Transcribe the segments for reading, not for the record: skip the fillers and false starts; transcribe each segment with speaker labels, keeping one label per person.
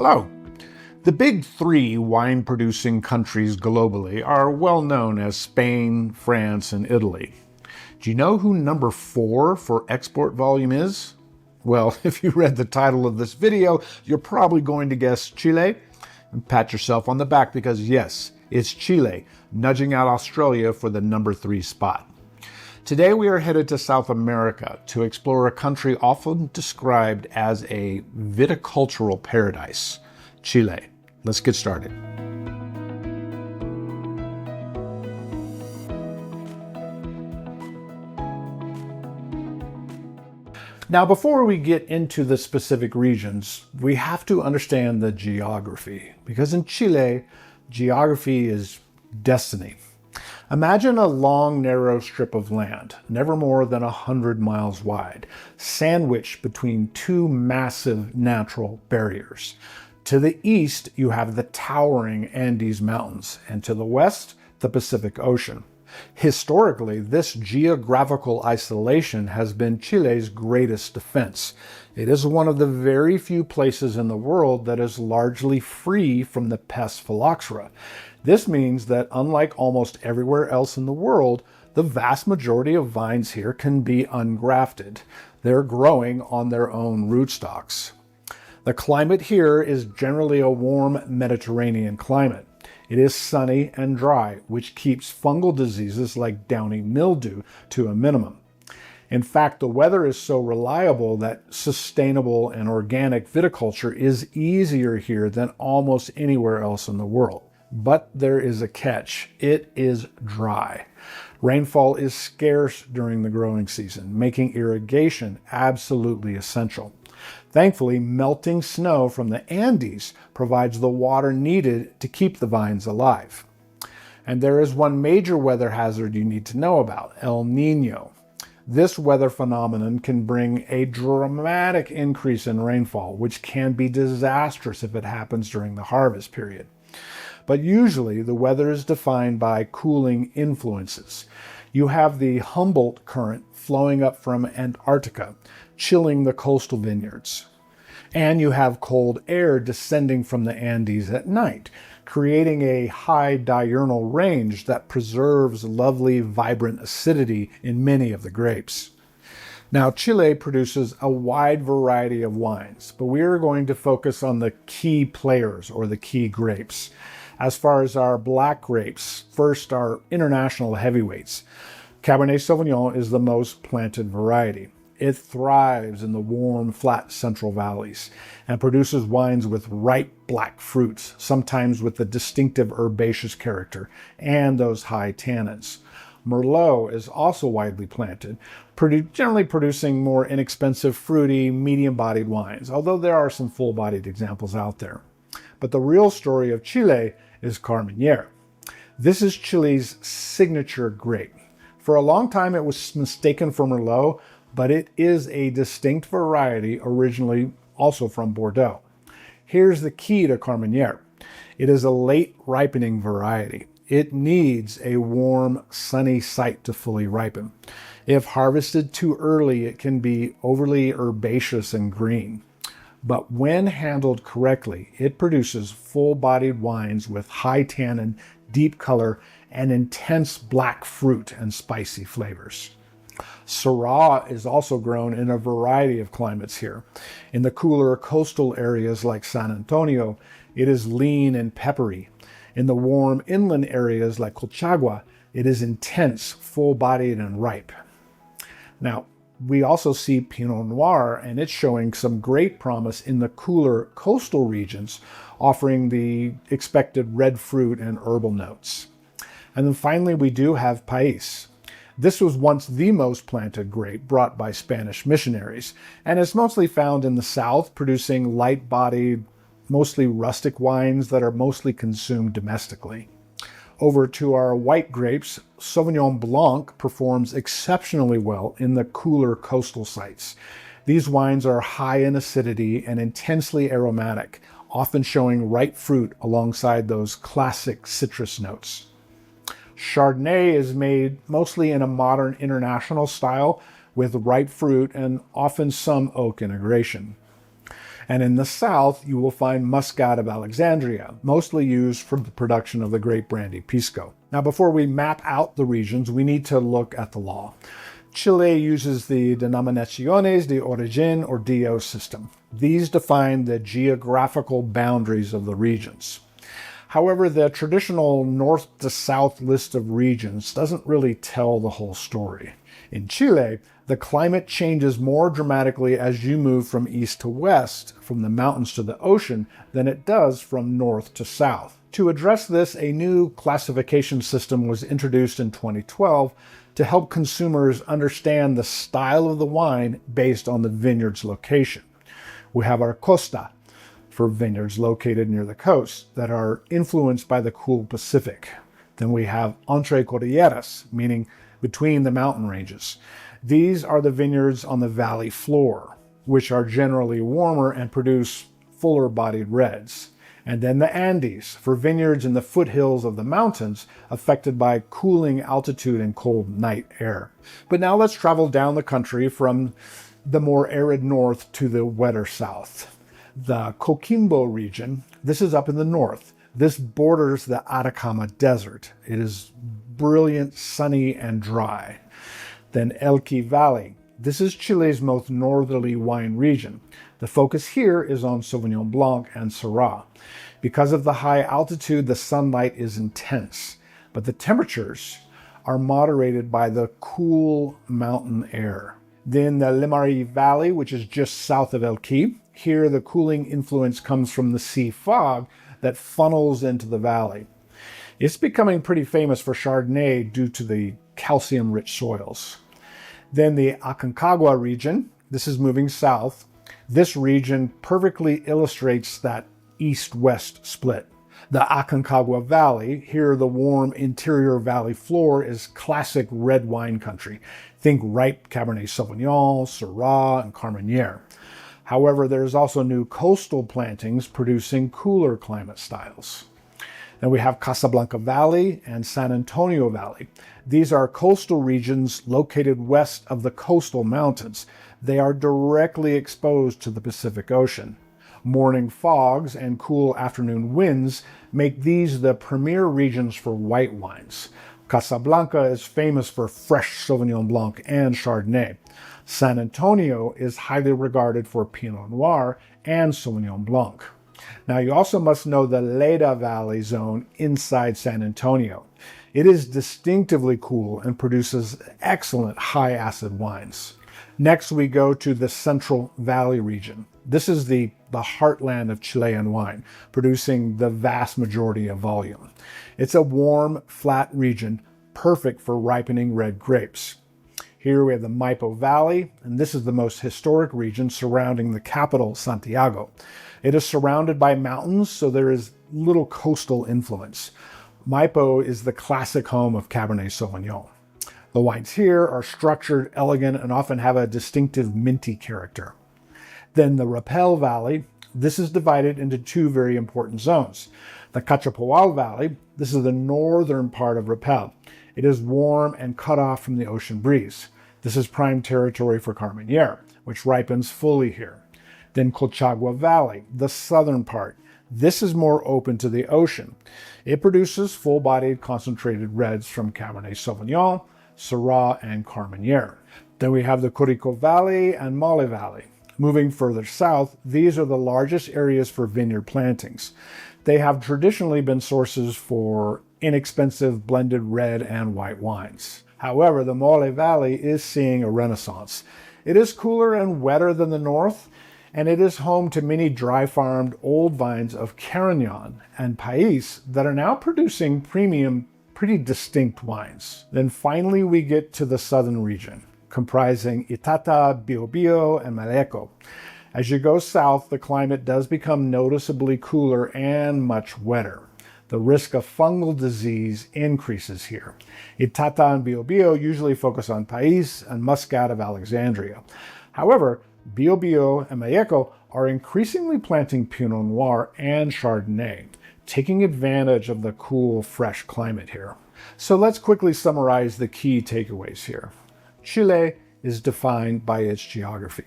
Speaker 1: Hello. The big three wine-producing countries globally are well known as Spain, France, and Italy. Do you know who number 4 for export volume is? Well, if you read the title of this video, you're probably going to guess Chile. And pat yourself on the back because yes, it's Chile, nudging out Australia for the number 3 spot. Today we are headed to South America to explore a country often described as a viticultural paradise, Chile. Let's get started. Now, before we get into the specific regions, we have to understand the geography, because in Chile, geography is destiny. Imagine a long, narrow strip of land, never more than 100 miles wide, sandwiched between two massive natural barriers. To the east, you have the towering Andes Mountains, and to the west, the Pacific Ocean. Historically, this geographical isolation has been Chile's greatest defense. It is one of the very few places in the world that is largely free from the pest phylloxera. This means that unlike almost everywhere else in the world, the vast majority of vines here can be ungrafted. They're growing on their own rootstocks. The climate here is generally a warm Mediterranean climate. It is sunny and dry, which keeps fungal diseases like downy mildew to a minimum. In fact, the weather is so reliable that sustainable and organic viticulture is easier here than almost anywhere else in the world. But there is a catch. It is dry. Rainfall is scarce during the growing season, making irrigation absolutely essential. Thankfully, melting snow from the Andes provides the water needed to keep the vines alive. And there is one major weather hazard you need to know about, El Niño. This weather phenomenon can bring a dramatic increase in rainfall, which can be disastrous if it happens during the harvest period. But usually the weather is defined by cooling influences. You have the Humboldt Current flowing up from Antarctica, chilling the coastal vineyards. And you have cold air descending from the Andes at night, creating a high diurnal range that preserves lovely, vibrant acidity in many of the grapes. Now, Chile produces a wide variety of wines, but we are going to focus on the key players or the key grapes. As far as our black grapes, first our international heavyweights. Cabernet Sauvignon is the most planted variety. It thrives in the warm, flat central valleys and produces wines with ripe black fruits, sometimes with the distinctive herbaceous character and those high tannins. Merlot is also widely planted, generally producing more inexpensive, fruity, medium-bodied wines, although there are some full-bodied examples out there. But the real story of Chile is Carmenère. This is Chile's signature grape. For a long time, it was mistaken for Merlot, but it is a distinct variety originally also from Bordeaux. Here's the key to Carmenère. It is a late ripening variety. It needs a warm, sunny site to fully ripen. If harvested too early, it can be overly herbaceous and green. But when handled correctly, it produces full-bodied wines with high tannin, deep color, and intense black fruit and spicy flavors. Syrah is also grown in a variety of climates here. In the cooler coastal areas like San Antonio, it is lean and peppery. In the warm inland areas like Colchagua, it is intense, full-bodied, and ripe. Now, we also see Pinot Noir, and it's showing some great promise in the cooler coastal regions, offering the expected red fruit and herbal notes. And then finally, we do have Pais. This was once the most planted grape brought by Spanish missionaries, and is mostly found in the south, producing light-bodied, mostly rustic wines that are mostly consumed domestically. Over to our white grapes, Sauvignon Blanc performs exceptionally well in the cooler coastal sites. These wines are high in acidity and intensely aromatic, often showing ripe fruit alongside those classic citrus notes. Chardonnay is made mostly in a modern international style with ripe fruit and often some oak integration. And in the south, you will find Muscat of Alexandria, mostly used for the production of the grape brandy pisco. Now, before we map out the regions, we need to look at the law. Chile uses the Denominaciones de Origen or DO system. These define the geographical boundaries of the regions. However, the traditional north to south list of regions doesn't really tell the whole story. In Chile, the climate changes more dramatically as you move from east to west, from the mountains to the ocean, than it does from north to south. To address this, a new classification system was introduced in 2012 to help consumers understand the style of the wine based on the vineyard's location. We have our Costa, for vineyards located near the coast that are influenced by the cool Pacific. Then we have Entre Cordilleras, meaning between the mountain ranges. These are the vineyards on the valley floor, which are generally warmer and produce fuller-bodied reds. And then the Andes, for vineyards in the foothills of the mountains affected by cooling altitude and cold night air. But now let's travel down the country from the more arid north to the wetter south. The Coquimbo region, this is up in the north. This borders the Atacama Desert. It is brilliant, sunny, and dry. Then Elqui Valley. This is Chile's most northerly wine region. The focus here is on Sauvignon Blanc and Syrah. Because of the high altitude, the sunlight is intense, but the temperatures are moderated by the cool mountain air. Then the Limari Valley, which is just south of Elqui. Here, the cooling influence comes from the sea fog that funnels into the valley. It's becoming pretty famous for Chardonnay due to the calcium-rich soils. Then the Aconcagua region, this is moving south. This region perfectly illustrates that east-west split. The Aconcagua Valley, here the warm interior valley floor is classic red wine country. Think ripe Cabernet Sauvignon, Syrah, and Carmenère. However, there's also new coastal plantings producing cooler climate styles. Then we have Casablanca Valley and San Antonio Valley. These are coastal regions located west of the coastal mountains. They are directly exposed to the Pacific Ocean. Morning fogs and cool afternoon winds make these the premier regions for white wines. Casablanca is famous for fresh Sauvignon Blanc and Chardonnay. San Antonio is highly regarded for Pinot Noir and Sauvignon Blanc. Now, you also must know the Leda Valley zone inside San Antonio. It is distinctively cool and produces excellent high-acid wines. Next, we go to the Central Valley region. This is the heartland of Chilean wine, producing the vast majority of volume. It's a warm, flat region, perfect for ripening red grapes. Here we have the Maipo Valley, and this is the most historic region surrounding the capital, Santiago. It is surrounded by mountains, so there is little coastal influence. Maipo is the classic home of Cabernet Sauvignon. The wines here are structured, elegant, and often have a distinctive minty character. Then the Rapel Valley, this is divided into two very important zones. The Cachapoal Valley, this is the northern part of Rapel. It is warm and cut off from the ocean breeze. This is prime territory for Carmenère, which ripens fully here. Then Colchagua Valley, the southern part. This is more open to the ocean. It produces full-bodied concentrated reds from Cabernet Sauvignon, Syrah, and Carmenère. Then we have the Curico Valley and Maule Valley. Moving further south, these are the largest areas for vineyard plantings. They have traditionally been sources for inexpensive blended red and white wines. However, the Maule Valley is seeing a renaissance. It is cooler and wetter than the north, and it is home to many dry-farmed old vines of Carignan and Pais that are now producing premium, pretty distinct wines. Then finally we get to the southern region, comprising Itata, Biobío, and Malleco. As you go south, the climate does become noticeably cooler and much wetter. The risk of fungal disease increases here. Itata and Biobío usually focus on Pais and Muscat of Alexandria. However, Biobío and Malleco are increasingly planting Pinot Noir and Chardonnay, taking advantage of the cool, fresh climate here. So let's quickly summarize the key takeaways here. Chile is defined by its geography.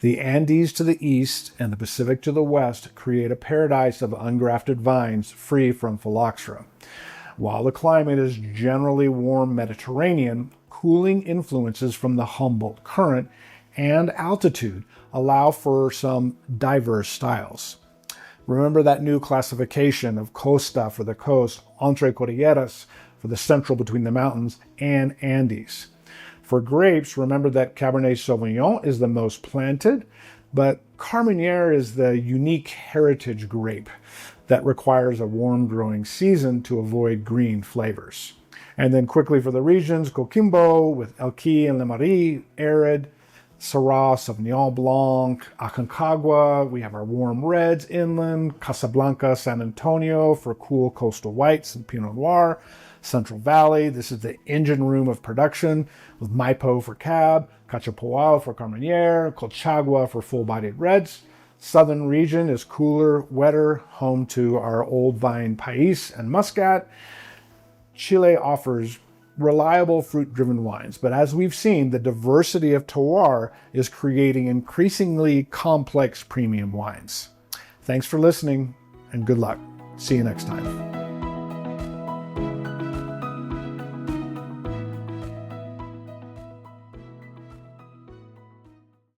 Speaker 1: The Andes to the east and the Pacific to the west create a paradise of ungrafted vines free from phylloxera. While the climate is generally warm Mediterranean, cooling influences from the Humboldt Current and altitude allow for some diverse styles. Remember that new classification of Costa for the coast, Entre Cordilleras for the central between the mountains, and Andes. For grapes, remember that Cabernet Sauvignon is the most planted, but Carmenère is the unique heritage grape that requires a warm growing season to avoid green flavors. And then quickly for the regions, Coquimbo with Elqui and Le Marie, arid, Syrah, Sauvignon Blanc, Aconcagua, we have our warm reds inland, Casablanca, San Antonio for cool coastal whites and Pinot Noir, Central Valley, this is the engine room of production with Maipo for Cab, Cachapoal for Carmenère, Colchagua for full-bodied reds. Southern region is cooler, wetter, home to our old vine Pais and Muscat. Chile offers reliable fruit-driven wines, but as we've seen, the diversity of terroir is creating increasingly complex premium wines. Thanks for listening, and good luck. See you next time.